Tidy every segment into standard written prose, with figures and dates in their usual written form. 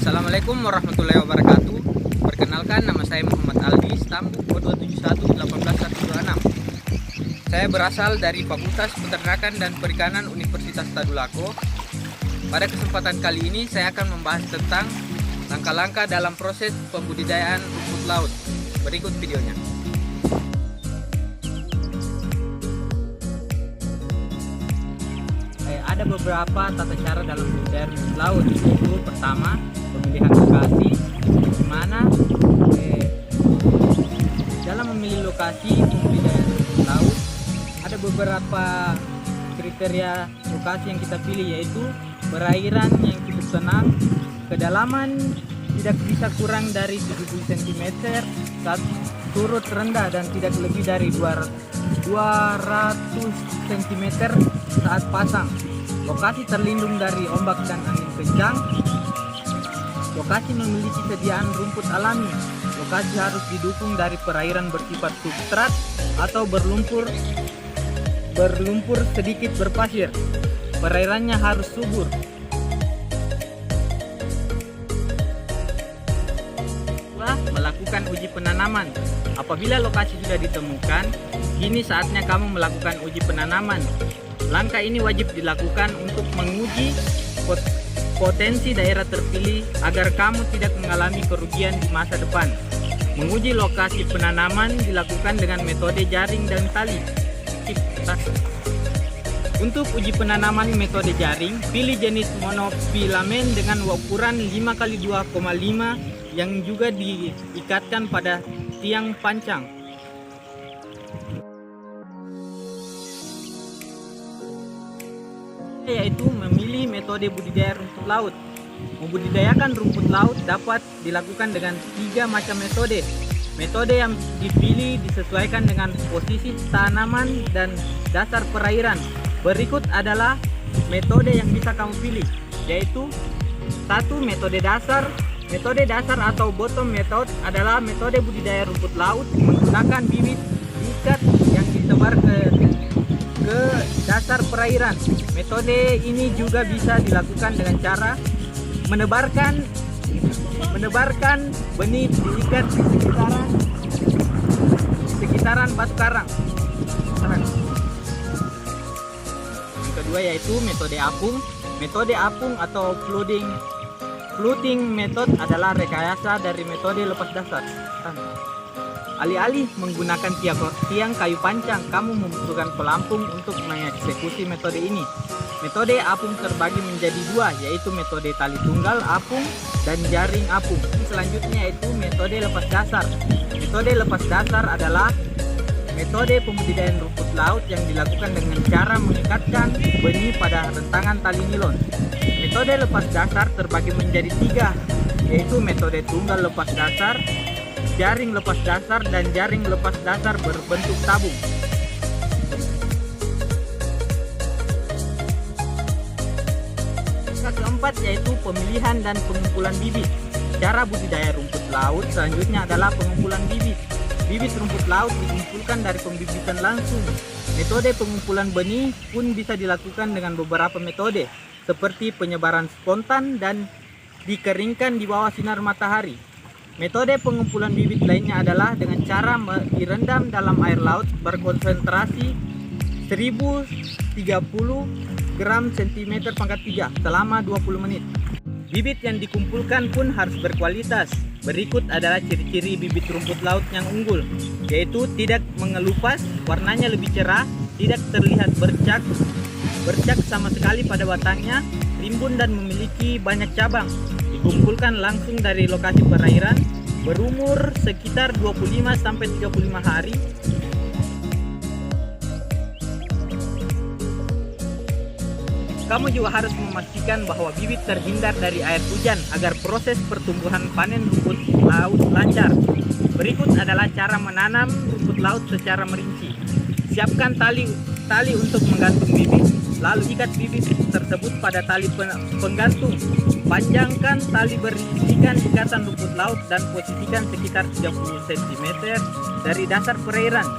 Assalamualaikum warahmatullahi wabarakatuh. Perkenalkan, nama saya Muhammad Aldi, Stambuk 271181126. Saya berasal dari Fakultas Peternakan dan Perikanan Universitas Tadulako. Pada kesempatan kali ini saya akan membahas tentang langkah-langkah dalam proses pembudidayaan rumput laut. Berikut videonya. Ada beberapa tata cara dalam budidaya rumput laut. Yaitu pertama, pemilihan lokasi, di mana dalam memilih lokasi pembudidayaan rumput laut ada beberapa kriteria lokasi yang kita pilih, yaitu perairan yang cukup tenang, kedalaman tidak bisa kurang dari 70 cm, saat surut rendah dan tidak lebih dari 200 cm saat pasang. Lokasi terlindung dari ombak dan angin kencang. Lokasi memiliki sediaan rumput alami. Lokasi harus didukung dari perairan bersifat substrat atau berlumpur sedikit berpasir. Perairannya harus subur. Melakukan uji penanaman. Apabila lokasi sudah ditemukan, kini saatnya kamu melakukan uji penanaman. Langkah ini wajib dilakukan untuk menguji potensi daerah terpilih agar kamu tidak mengalami kerugian di masa depan. Menguji lokasi penanaman dilakukan dengan metode jaring dan tali. Untuk uji penanaman metode jaring, pilih jenis monofilamen dengan ukuran 5x2,5 yang juga diikatkan pada tiang pancang. Yaitu memilih metode budidaya rumput laut. Membudidayakan rumput laut dapat dilakukan dengan 3 macam metode. Metode yang dipilih disesuaikan dengan posisi tanaman dan dasar perairan. Berikut adalah metode yang bisa kamu pilih, yaitu 1. Metode dasar. Metode dasar atau bottom method adalah metode budidaya rumput laut menggunakan bibit diikat yang disebar ke dasar perairan. Metode ini juga bisa dilakukan dengan cara menebarkan benih diikat di sekitaran batu karang. Yang kedua yaitu metode apung. Metode apung atau floating method adalah rekayasa dari metode lepas dasar. Alih-alih menggunakan tiang kayu pancang, kamu membutuhkan pelampung untuk mengeksekusi metode ini. Metode apung terbagi menjadi 2, yaitu metode tali tunggal apung dan jaring apung. Selanjutnya yaitu metode lepas dasar. Metode lepas dasar adalah metode pembudidayaan rumput laut yang dilakukan dengan cara mengikatkan benih pada rentangan tali nilon. Metode lepas dasar terbagi menjadi 3, yaitu metode tunggal lepas dasar, jaring lepas dasar, dan jaring lepas dasar berbentuk tabung. Yang keempat yaitu pemilihan dan pengumpulan bibit. Cara budidaya rumput laut selanjutnya adalah pengumpulan bibit. Bibit rumput laut dikumpulkan dari pembibitan langsung. Metode pengumpulan benih pun bisa dilakukan dengan beberapa metode, seperti penyebaran spontan dan dikeringkan di bawah sinar matahari. Metode pengumpulan bibit lainnya adalah dengan cara direndam dalam air laut berkonsentrasi 1030 gram cm/3 selama 20 menit. Bibit yang dikumpulkan pun harus berkualitas. Berikut adalah ciri-ciri bibit rumput laut yang unggul, yaitu tidak mengelupas, warnanya lebih cerah, tidak terlihat bercak sama sekali pada batangnya, rimbun dan memiliki banyak cabang. Dikumpulkan langsung dari lokasi perairan, berumur sekitar 25-35 hari. Kamu juga harus memastikan bahwa bibit terhindar dari air hujan agar proses pertumbuhan panen rumput laut lancar. Berikut adalah cara menanam rumput laut secara merinci. Siapkan tali untuk menggantung bibit, lalu ikat bibit tersebut pada tali penggantung. Panjangkan tali berisikan ikatan rumput laut dan posisikan sekitar 30 cm dari dasar perairan.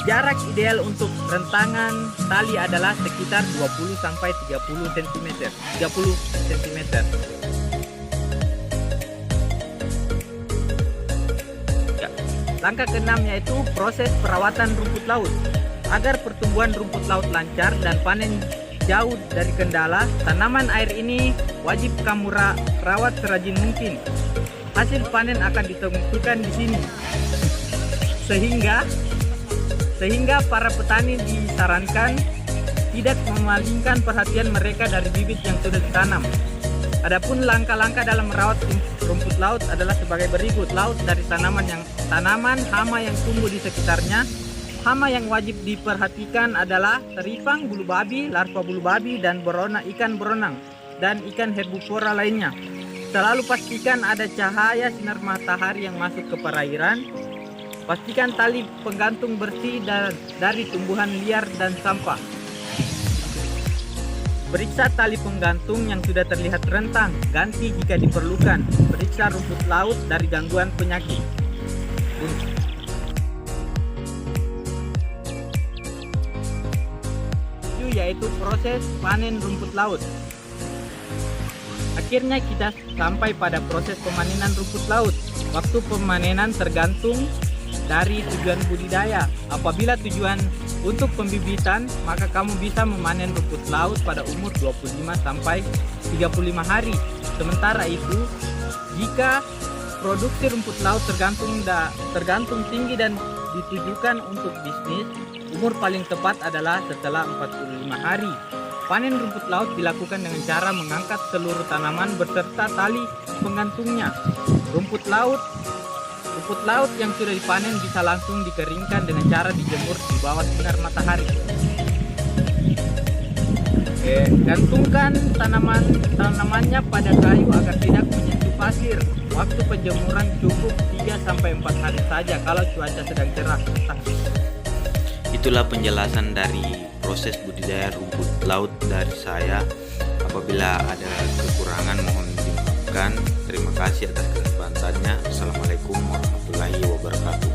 Jarak ideal untuk rentangan tali adalah sekitar 20-30 cm. Langkah keenam yaitu proses perawatan rumput laut. Agar pertumbuhan rumput laut lancar dan panen jauh dari kendala, tanaman air ini wajib kamu rawat serajin mungkin. Hasil panen akan ditentukan di sini. Sehingga para petani disarankan tidak memalingkan perhatian mereka dari bibit yang sudah ditanam. Adapun langkah-langkah dalam merawat rumput laut adalah sebagai berikut. Laut dari tanaman hama yang tumbuh di sekitarnya. Hama yang wajib diperhatikan adalah teripang, bulu babi, larva bulu babi, dan ikan beronang, dan ikan herbivora lainnya. Selalu pastikan ada cahaya sinar matahari yang masuk ke perairan. Pastikan tali penggantung bersih dari tumbuhan liar dan sampah. Periksa tali penggantung yang sudah terlihat rentang, ganti jika diperlukan. Periksa rumput laut dari gangguan penyakit. Yaitu proses panen rumput laut. Akhirnya kita sampai pada proses pemanenan rumput laut. Waktu pemanenan tergantung dari tujuan budidaya. Apabila tujuan untuk pembibitan, maka kamu bisa memanen rumput laut pada umur 25 sampai 35 hari. Sementara itu, jika produksi rumput laut tergantung tinggi dan ditujukan untuk bisnis, umur paling tepat adalah setelah 45 hari. Panen rumput laut dilakukan dengan cara mengangkat seluruh tanaman beserta tali penggantungnya. Rumput laut yang sudah dipanen bisa langsung dikeringkan dengan cara dijemur di bawah sinar matahari. Gantungkan tanamannya pada kayu agar tidak menyentuh pasir. Waktu penjemuran cukup 3-4 hari saja kalau cuaca sedang cerah. Itulah penjelasan dari proses budidaya rumput laut dari saya. Apabila ada kekurangan mohon dimaafkan. Terima kasih atas kesempatannya. Assalamualaikum warahmatullahi wabarakatuh.